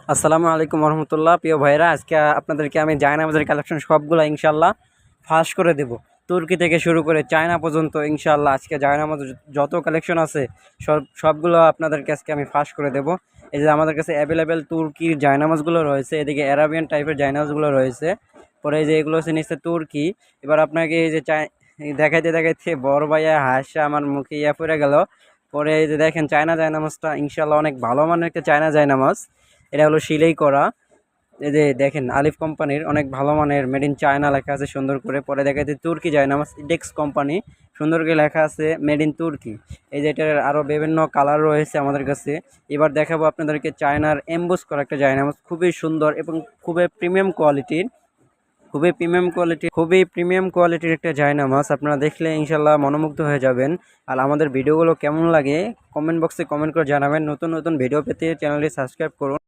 আসসালামু আলাইকুম রহমতুল্লাহ। প্রিয় ভাইরা, আজকে আপনাদেরকে আমি জায়নামাজের কালেকশন সবগুলো ইনশাল্লাহ ফাঁস করে দেব। তুর্কি থেকে শুরু করে চায়না পর্যন্ত ইনশাল্লাহ আজকে জায়নামাজ যত কালেকশন আছে সবগুলো আপনাদেরকে আজকে আমি ফাঁস করে দেব। এই যে আমাদের কাছে অ্যাভেলেবেল তুর্কির জায়নামাজগুলো রয়েছে, এদিকে অ্যারাবিয়ান টাইপের জায়নামাজগুলো রয়েছে। পরে এই যে এগুলো হচ্ছে নিচে তুর্কি। এবার আপনাকে এই যে দেখাইতে দেখাইতে বড় ভাইয়া হাসা আমার মুখে পড়ে গেল। পরে এই যে দেখেন চায়না জায়নামাজটা ইনশাল্লাহ অনেক ভালো মানের একটা চায়না জায়নামাজ। এটা হলো সিলাই করা। এই যে দেখেন আলিফ কোম্পানির অনেক ভালো মানের মেড ইন চায়না লেখা আছে সুন্দর করে। পরে দেখা যাচ্ছে তুর্কি জায়নামাজ ডেক্স কোম্পানি, সুন্দর করে লেখা আছে মেড ইন তুর্কি। এই যে এটার আরও বিভিন্ন কালার রয়েছে আমাদের কাছে। এবার দেখাবো আপনাদেরকে চায়নার এমবোস করা একটা জায়নামাজ, খুবই সুন্দর এবং খুবই প্রিমিয়াম কোয়ালিটির একটা জায়নামাজ। আপনারা দেখলে ইনশাল্লাহ মনোমুগ্ধ হয়ে যাবেন। আর আমাদের ভিডিওগুলো কেমন লাগে কমেন্ট বক্সে কমেন্ট করে জানাবেন। নতুন নতুন ভিডিও পেতে চ্যানেলটি সাবস্ক্রাইব করুন।